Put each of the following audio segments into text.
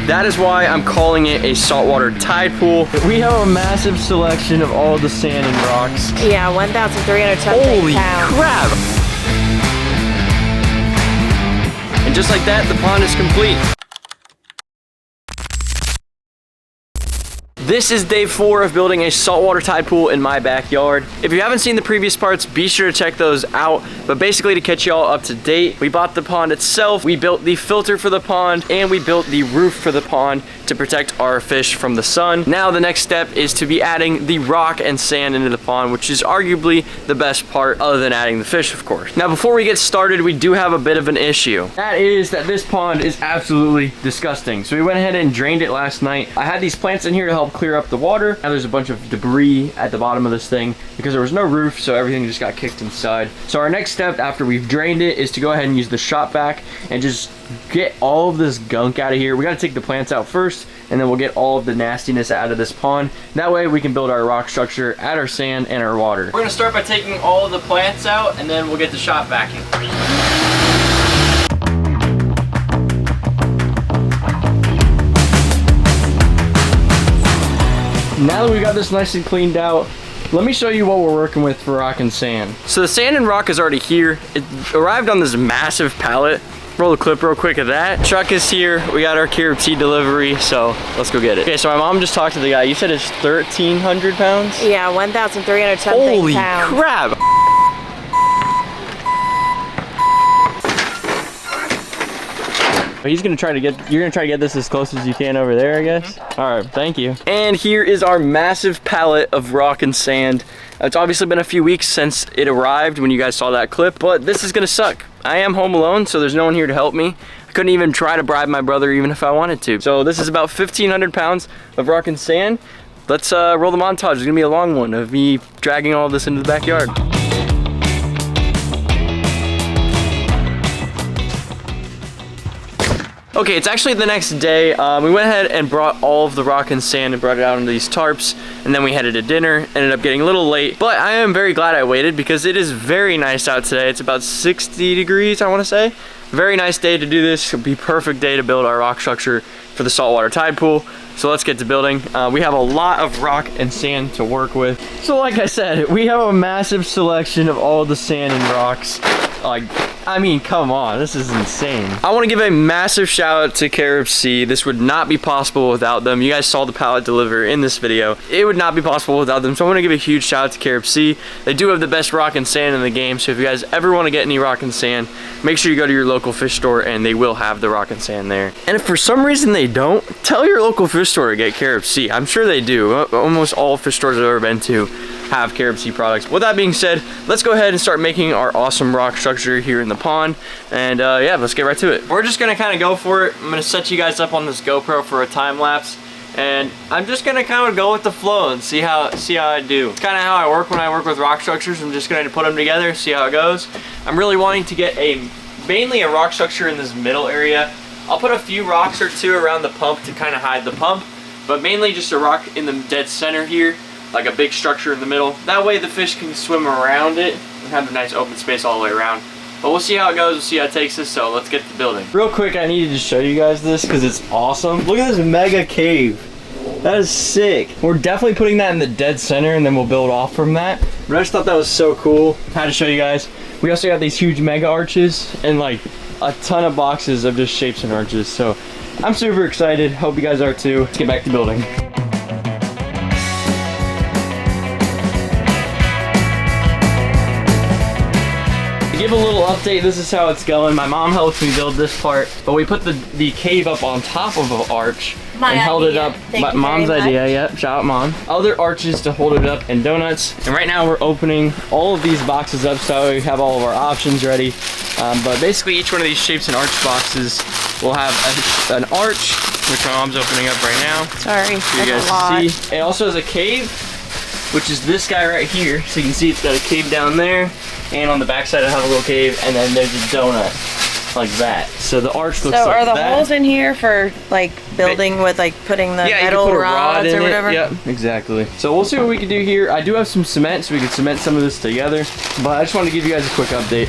That is why I'm calling it a saltwater tide pool. We have a massive selection of all the sand and rocks. Yeah, 1,300 something Holy pounds. crap! And just like that, the pond is complete. This is day 4 of building a saltwater tide pool in my backyard. If you haven't seen the previous parts, be sure to check those out. But basically, to catch you all up to date, we bought the pond itself, we built the filter for the pond, and we built the roof for the pond to protect our fish from the sun. Now the next step is to be adding the rock and sand into the pond, which is arguably the best part, other than adding the fish, of course. Now before we get started, we do have a bit of an issue. That is that this pond is absolutely disgusting. So we went ahead and drained it last night. I had these plants in here to help clear up the water. Now there's a bunch of debris at the bottom of this thing because there was no roof, so everything just got kicked inside. So our next step after we've drained it is to go ahead and use the shop vac and just get all of this gunk out of here. We got to take the plants out first, and then we'll get all of the nastiness out of this pond. That way we can build our rock structure, add our sand and our water. We're gonna start by taking all of the plants out, and then we'll get the shop vacuum. Now that we got this nice and cleaned out, let me show you what we're working with for rock and sand. So the sand and rock is already here. It arrived on this massive pallet. Roll the clip real quick of that. Truck is here. We got our KRT delivery, so let's go get it. Okay, so my mom just talked to the guy. You said it's 1,300 pounds? Yeah, 1,300 something Holy pounds. crap! He's gonna try to get, you're gonna try to get this as close as you can over there, I guess? All right, thank you. And here is our massive pallet of rock and sand. It's obviously been a few weeks since it arrived when you guys saw that clip, but this is gonna suck. I am home alone, so there's no one here to help me. I couldn't even try to bribe my brother even if I wanted to. So this is about 1,500 pounds of rock and sand. Let's roll the montage. It's gonna be a long one of me dragging all this into the backyard. Okay, it's actually the next day. We went ahead and brought all of the rock and sand and brought it out into these tarps, and then we headed to dinner. Ended up getting a little late, but I am very glad I waited because it is very nice out today. It's about 60 degrees, I want to say. Very nice day to do this. It'll be perfect day to build our rock structure for the saltwater tide pool. So let's get to building. We have a lot of rock and sand to work with. So like I said, we have a massive selection of all the sand and rocks. Like, I mean, come on, this is insane. I want to give a massive shout out to KRC. This would not be possible without them. You guys saw the pallet deliver in this video. It would not be possible without them. So I want to give a huge shout out to KRC. They do have the best rock and sand in the game. So if you guys ever want to get any rock and sand, make sure you go to your local fish store and they will have the rock and sand there. And if for some reason they don't, tell your local fish store to get KRC. I'm sure they do. Almost all fish stores I've ever been to have KRC products. With that being said, let's go ahead and start making our awesome rock structure here in the pond. And yeah, let's get right to it. We're just gonna kind of go for it. I'm gonna set you guys up on this GoPro for a time lapse. And I'm just gonna kind of go with the flow and see how I do. It's kind of how I work when I work with rock structures. I'm just gonna put them together, see how it goes. I'm really wanting to get mainly a rock structure in this middle area. I'll put a few rocks or two around the pump to kind of hide the pump, but mainly just a rock in the dead center here, like a big structure in the middle. That way the fish can swim around it and have a nice open space all the way around. But we'll see how it goes, we'll see how it takes us, so let's get to building. Real quick, I needed to show you guys this because it's awesome. Look at this mega cave. That is sick. We're definitely putting that in the dead center and then we'll build off from that. But I just thought that was so cool. Had to show you guys. We also got these huge mega arches and like a ton of boxes of just shapes and arches. So I'm super excited. Hope you guys are too. Let's get back to building. Give a little update, this is how it's going. My mom helped me build this part, but we put the cave up on top of an arch and held it up. Mom's idea, yep, shout out mom. Other arches to hold it up and donuts. And right now we're opening all of these boxes up so we have all of our options ready. But basically each one of these shapes and arch boxes will have an arch, which my mom's opening up right now. Sorry, so you guys can see. It also has a cave, which is this guy right here. So you can see it's got a cave down there. And on the back side I have a little cave, and then there's a donut like that. So the arch looks like that. So are the holes in here for like building with like putting the metal rods or whatever? Yeah, exactly. So we'll see what we can do here. I do have some cement, so we can cement some of this together. But I just wanted to give you guys a quick update.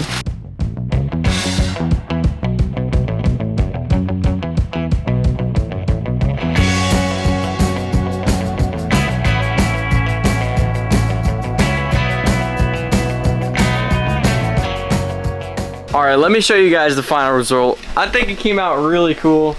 right, let me show you guys the final result. I think it came out really cool.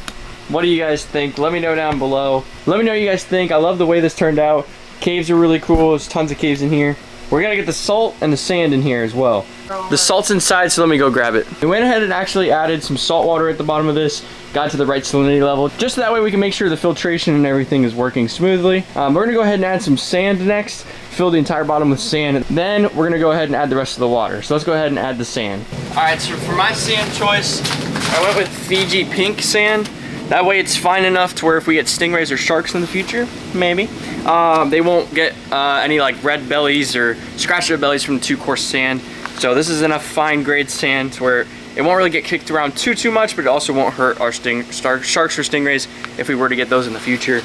What do you guys think? Let me know down below. Let me know what you guys think. I love the way this turned out. Caves are really cool. There's tons of caves in here. We're gonna get the salt and the sand in here as well. The salt's inside, so let me go grab it. We went ahead and actually added some salt water at the bottom of this, got to the right salinity level, just so that way we can make sure the filtration and everything is working smoothly. We're gonna go ahead and add some sand next, fill the entire bottom with sand. Then we're gonna go ahead and add the rest of the water. So let's go ahead and add the sand. All right, so for my sand choice, I went with Fiji pink sand. That way it's fine enough to where if we get stingrays or sharks in the future, maybe, they won't get any like red bellies or scratch their bellies from too coarse sand. So this is enough fine grade sand to where it won't really get kicked around too much, but it also won't hurt our sharks or stingrays if we were to get those in the future.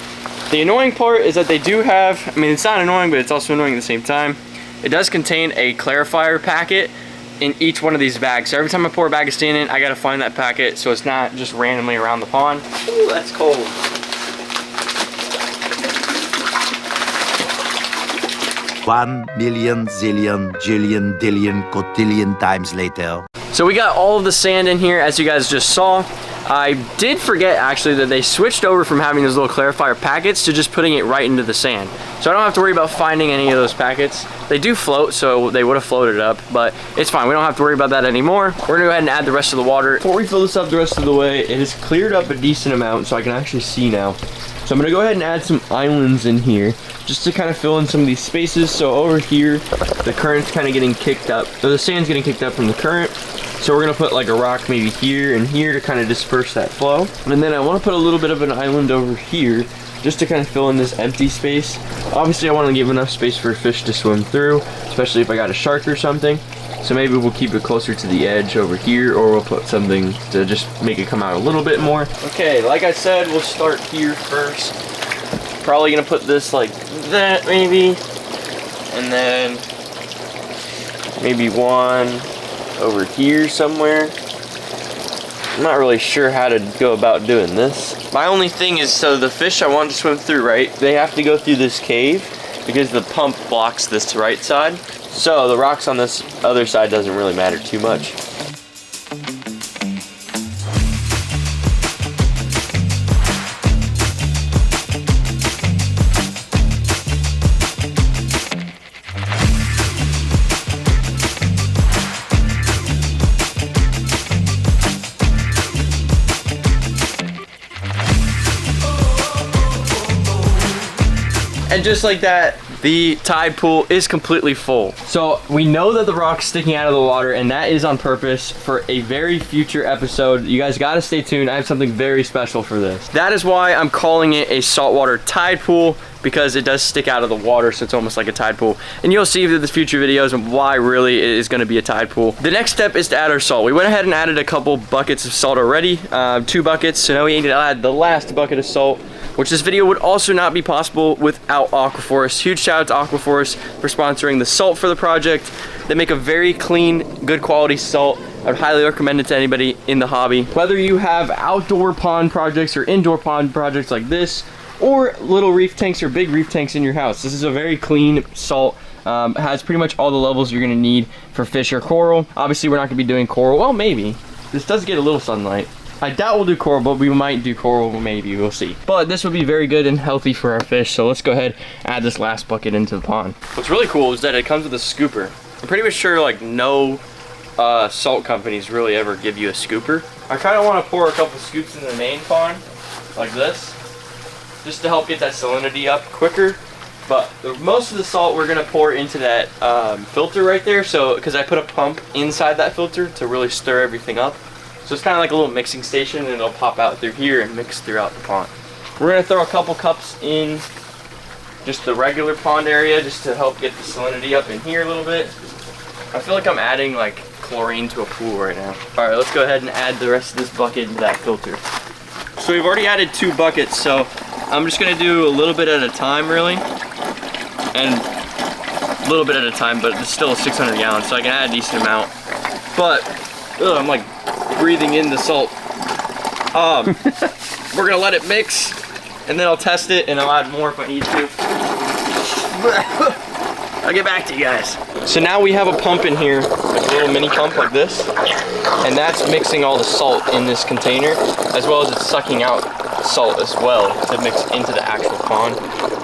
The annoying part is that they do have, I mean, it's not annoying, but it's also annoying at the same time. It does contain a clarifier packet in each one of these bags. So every time I pour a bag of sand in, I gotta find that packet so it's not just randomly around the pond. Ooh, that's cold. One million, zillion, jillion, dillion, cotillion times later. So we got all of the sand in here, as you guys just saw. I did forget actually that they switched over from having those little clarifier packets to just putting it right into the sand. So I don't have to worry about finding any of those packets. They do float, so they would have floated up, but it's fine. We don't have to worry about that anymore. We're gonna go ahead and add the rest of the water. Before we fill this up the rest of the way, it has cleared up a decent amount, so I can actually see now. So I'm gonna go ahead and add some islands in here just to kind of fill in some of these spaces. So over here, the current's kind of getting kicked up. So the sand's getting kicked up from the current. So we're gonna put like a rock maybe here and here to kind of disperse that flow. And then I wanna put a little bit of an island over here just to kind of fill in this empty space. Obviously I wanna give enough space for a fish to swim through, especially if I got a shark or something. So maybe we'll keep it closer to the edge over here, or we'll put something to just make it come out a little bit more. Okay, like I said, we'll start here first. Probably gonna put this like that maybe. And then maybe one over here somewhere. I'm not really sure how to go about doing this. My only thing is, so the fish I want to swim through, right? They have to go through this cave because the pump blocks this right side. So the rocks on this other side doesn't really matter too much. And just like that, the tide pool is completely full. So we know that the rock's sticking out of the water, and that is on purpose for a very future episode. You guys gotta stay tuned. I have something very special for this. That is why I'm calling it a saltwater tide pool, because it does stick out of the water, so it's almost like a tide pool. And you'll see through the future videos of why really it is gonna be a tide pool. The next step is to add our salt. We went ahead and added a couple buckets of salt already, 2 buckets, so now we need to add the last bucket of salt, which this video would also not be possible without AquaForest. Huge shout out to AquaForest for sponsoring the salt for the project. They make a very clean, good quality salt. I would highly recommend it to anybody in the hobby. Whether you have outdoor pond projects or indoor pond projects like this, or little reef tanks or big reef tanks in your house, this is a very clean salt. Has pretty much all the levels you're gonna need for fish or coral. Obviously we're not gonna be doing coral, well maybe. This does get a little sunlight. I doubt we'll do coral, but we might do coral, maybe, we'll see. But this would be very good and healthy for our fish, so let's go ahead and add this last bucket into the pond. What's really cool is that it comes with a scooper. I'm pretty much sure like no salt companies really ever give you a scooper. I kind of want to pour a couple scoops in the main pond, like this, just to help get that salinity up quicker. But most of the salt we're gonna pour into that filter right there, so because I put a pump inside that filter to really stir everything up. So it's kind of like a little mixing station, and it'll pop out through here and mix throughout the pond. We're gonna throw a couple cups in just the regular pond area just to help get the salinity up in here a little bit. I feel like I'm adding like chlorine to a pool right now. All right, let's go ahead and add the rest of this bucket into that filter. So we've already added 2 buckets, so I'm just gonna do a little bit at a time really. And a little bit at a time, but it's still 600 gallons, so I can add a decent amount. But, I'm like breathing in the salt. We're gonna let it mix, and then I'll test it, and I'll add more if I need to. I'll get back to you guys. So now we have a pump in here, like a little mini pump like this, and that's mixing all the salt in this container, as well as it's sucking out salt as well to mix into the actual pond.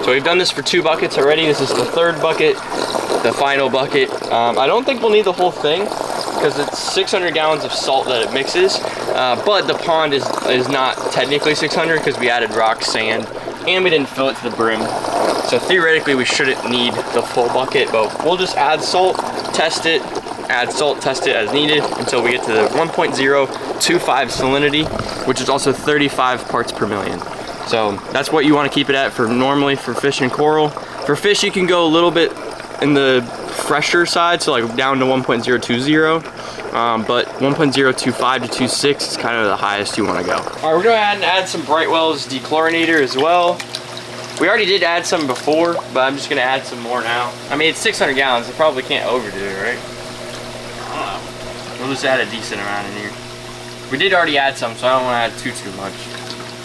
So we've done this for 2 buckets already. This is the 3rd bucket, the final bucket. I don't think we'll need the whole thing because it's 600 gallons of salt that it mixes, but the pond is not technically 600 because we added rock, sand, and we didn't fill it to the brim. So theoretically we shouldn't need the full bucket, but we'll just add salt, test it, add salt, test it as needed until we get to the 1.025 salinity, which is also 35 parts per million. So that's what you want to keep it at for normally for fish and coral. For fish, you can go a little bit in the fresher side, so like down to 1.020, but 1.025 to 2.6 is kind of the highest you want to go. All right, we're going to add some Brightwell's dechlorinator as well. We already did add some before, but I'm just going to add some more now. I mean, it's 600 gallons, so probably can't overdo it, right? I don't know. We'll just add a decent amount in here. We did already add some, so I don't want to add too much.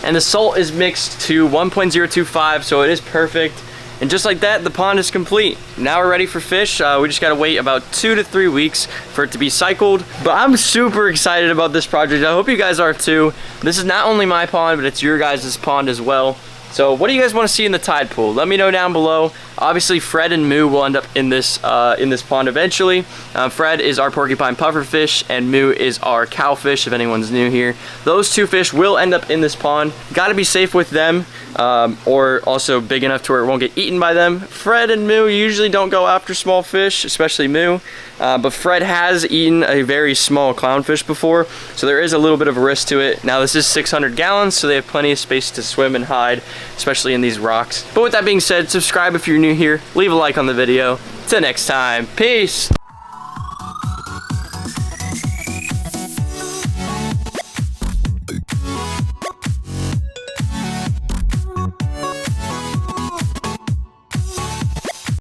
And the salt is mixed to 1.025, so it is perfect. And just like that, the pond is complete. Now we're ready for fish. We just gotta wait about 2 to 3 weeks for it to be cycled. But I'm super excited about this project. I hope you guys are too. This is not only my pond, but it's your guys' pond as well. So what do you guys want to see in the tide pool? Let me know down below. Obviously, Fred and Moo will end up in this pond eventually. Fred is our porcupine pufferfish, and Moo is our cowfish, if anyone's new here. Those 2 fish will end up in this pond. Gotta be safe with them, or also big enough to where it won't get eaten by them. Fred and Moo usually don't go after small fish, especially Moo, but Fred has eaten a very small clownfish before, so there is a little bit of a risk to it. Now this is 600 gallons, so they have plenty of space to swim and hide, especially in these rocks. But with that being said, subscribe if you're new here, leave a like on the video. Till next time, peace!